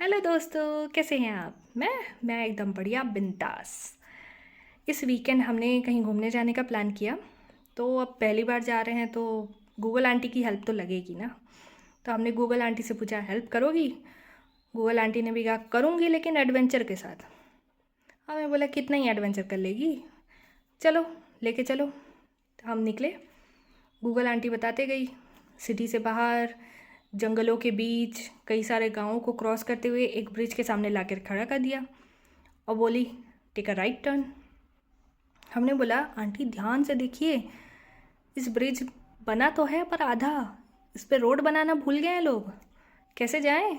Hello दोस्तों, कैसे हैं आप। मैं एकदम बढ़िया बिंदास। इस वीकेंड हमने कहीं घूमने जाने का प्लान किया। तो अब पहली बार जा रहे हैं तो गूगल आंटी की हेल्प तो लगेगी ना। तो हमने गूगल आंटी से पूछा, हेल्प करोगी। गूगल आंटी ने भी कहा करूँगी, लेकिन एडवेंचर के साथ। हमें बोला कितना ही एडवेंचर कर लेगी, चलो लेके चलो। तो हम निकले। गूगल आंटी बताते गई, सिटी से बाहर जंगलों के बीच कई सारे गांवों को क्रॉस करते हुए एक ब्रिज के सामने लाकर खड़ा कर दिया और बोली टेक अ राइट टर्न। हमने बोला आंटी ध्यान से देखिए, इस ब्रिज बना तो है पर आधा, इस पे रोड बनाना भूल गए हैं लोग, कैसे जाएं।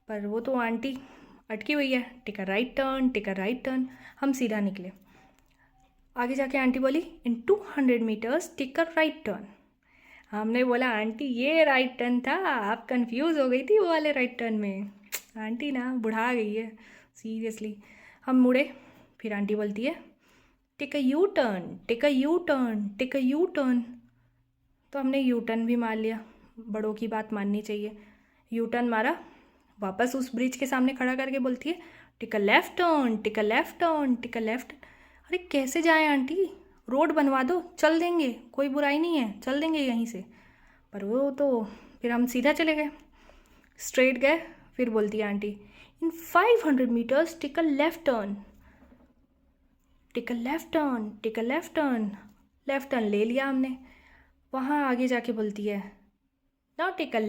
पर वो तो आंटी अटकी हुई है, take a right turn take a right turn. हम सीधा निकले। आगे जाके आंटी बोली in 200 metres take a right turn. हमने बोला आंटी ये राइट टर्न था, आप कंफ्यूज हो गई थी वो वाले राइट टर्न में। आंटी ना बुढ़ा गई है सीरियसली। हम मुड़े, फिर आंटी बोलती है take a U turn take a U turn take a U turn. तो हमने यू टर्न भी मार लिया, बड़ों की बात माननी चाहिए। यू टर्न मारा, वापस उस ब्रिज के सामने खड़ा करके बोलती है take a left turn take a left turn take a left. अरे कैसे जाएं आंटी, रोड बनवा दो, चल देंगे, कोई बुराई नहीं है, चल देंगे यहीं से। पर वो तो, फिर हम सीधा चले गए, स्ट्रेट गए। फिर बोलती है aunty in 500 metres take a left turn take a left turn take a left turn. Left turn ले लिया हमने। वहाँ आगे जाके बोलती है now take a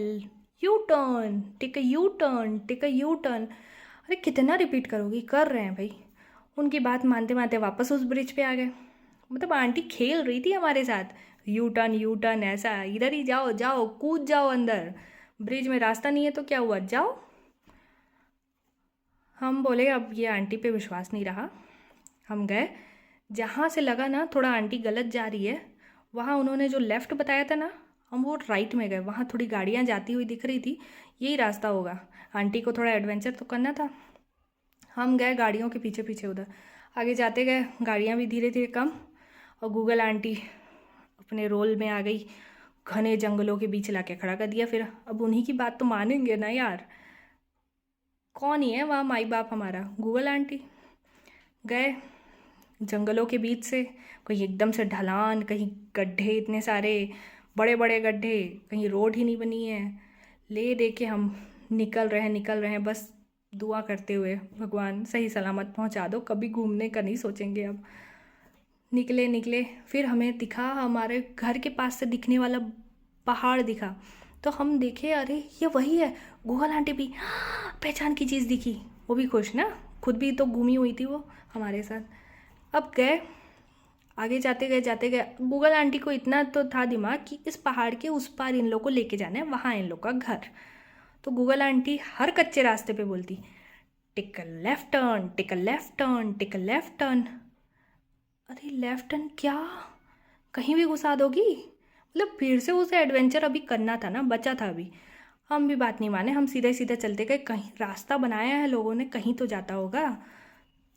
U turn take a U turn take a U turn. अरे कितना रिपीट करोगी, कर रहे हैं भाई। उनकी बात मानते मानते वापस उस ब्रिज पे आ गए। मतलब आंटी खेल रही थी हमारे साथ, यू टर्न ऐसा, इधर ही जाओ जाओ कूद जाओ अंदर, ब्रिज में रास्ता नहीं है तो क्या हुआ, जाओ। हम बोले अब ये आंटी पे विश्वास नहीं रहा। हम गए, जहाँ से लगा ना थोड़ा आंटी गलत जा रही है, वहाँ उन्होंने जो लेफ़्ट बताया था ना, हम वो राइट में गए। वहाँ थोड़ी गाड़ियाँ जाती हुई दिख रही थी, यही रास्ता होगा। आंटी को थोड़ा एडवेंचर तो करना था। हम गए गाड़ियों के पीछे पीछे उधर। आगे जाते गए, गाड़ियाँ भी धीरे धीरे कम, और गूगल आंटी अपने रोल में आ गई। घने जंगलों के बीच ला के खड़ा कर दिया। फिर अब उन्हीं की बात तो मानेंगे ना यार, कौन ही है वहाँ माई बाप हमारा, गूगल आंटी। गए जंगलों के बीच से, कहीं एकदम से ढलान, कहीं गड्ढे इतने सारे, बड़े बड़े गड्ढे, कहीं रोड ही नहीं बनी है। ले दे के हम निकल रहे हैं बस दुआ करते हुए, भगवान सही सलामत पहुंचा दो, कभी घूमने का नहीं सोचेंगे अब। निकले निकले, फिर हमें दिखा हमारे घर के पास से दिखने वाला पहाड़ दिखा। तो हम देखे अरे ये वही है। गूगल आंटी भी पहचान की चीज़ दिखी, वो भी खुश ना, खुद भी तो घूमी हुई थी वो हमारे साथ। अब गए, आगे जाते गए गूगल आंटी को इतना तो था दिमाग कि इस पहाड़ के उस पार इन लोग को लेके जाना है, वहाँ इन लोग का घर। तो गूगल आंटी हर कच्चे रास्ते पे बोलती take a left turn take a left turn take a left turn. अरे लेफ्ट टर्न क्या, कहीं भी घुसा दोगी। मतलब फिर से उसे एडवेंचर अभी करना था ना, बचा था अभी। हम भी बात नहीं माने, हम सीधे सीधे चलते गए, कहीं रास्ता बनाया है लोगों ने, कहीं तो जाता होगा।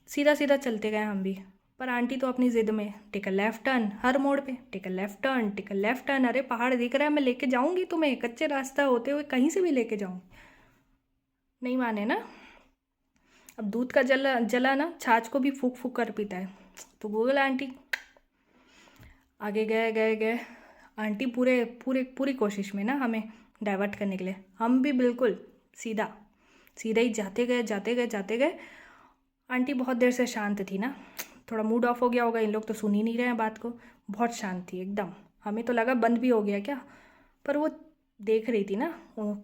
सीधा सीधा चलते गए हम भी। पर आंटी तो अपनी ज़िद में टेक अ लेफ्ट टर्न, हर मोड़ पे take a left turn take a left turn. अरे पहाड़ दिख रहा है, मैं लेके जाऊंगी तुम्हें, कच्चे रास्ता होते हुए कहीं से भी लेके जाऊंगी। नहीं माने ना। अब दूध का जला जला ना छाछ को भी फूक फूक कर पीता है। तो गूगल आंटी आगे गए गए गए। आंटी पूरे पूरे पूरी कोशिश में ना हमें डाइवर्ट करने के लिए, हम भी बिल्कुल सीधा सीधा ही जाते गए जाते गए जाते गए। आंटी बहुत देर से शांत थी ना, थोड़ा मूड ऑफ हो गया होगा, इन लोग तो सुन ही नहीं रहे हैं बात को। बहुत शांत थी एकदम, हमें तो लगा बंद भी हो गया क्या। पर वो देख रही थी ना वो,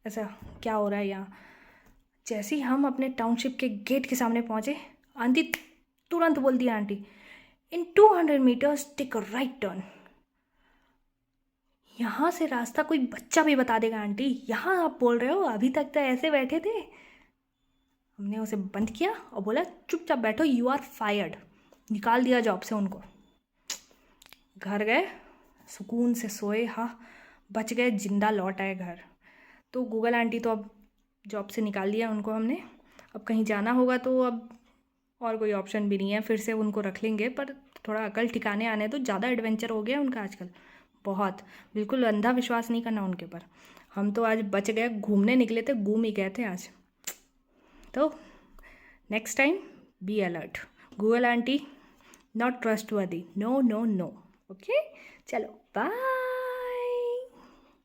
ऐसा क्या हो रहा है यहाँ। जैसे ही हम अपने टाउनशिप के गेट के सामने पहुँचे, आंटी तुरंत बोल दिया aunty in 200 metres take a right turn. यहाँ से रास्ता कोई बच्चा भी बता देगा आंटी, यहाँ आप बोल रहे हो, अभी तक तो ऐसे बैठे थे। हमने उसे बंद किया और बोला चुपचाप बैठो, यू आर फायर्ड। निकाल दिया जॉब से उनको। घर गए, सुकून से सोए, हाँ बच गए, जिंदा लौट आए घर। तो गूगल आंटी तो अब जॉब से निकाल दिया उनको हमने। अब कहीं जाना होगा तो अब और कोई ऑप्शन भी नहीं है, फिर से उनको रख लेंगे। पर थोड़ा अकल ठिकाने आने तो, ज़्यादा एडवेंचर हो गया उनका आजकल बहुत। बिल्कुल अंधा विश्वास नहीं करना उनके ऊपर। हम तो आज बच गए, घूमने निकले थे, घूम ही गए थे आज। तो next time be alert. Google aunty not trustworthy. No no no. Okay, चलो बाय.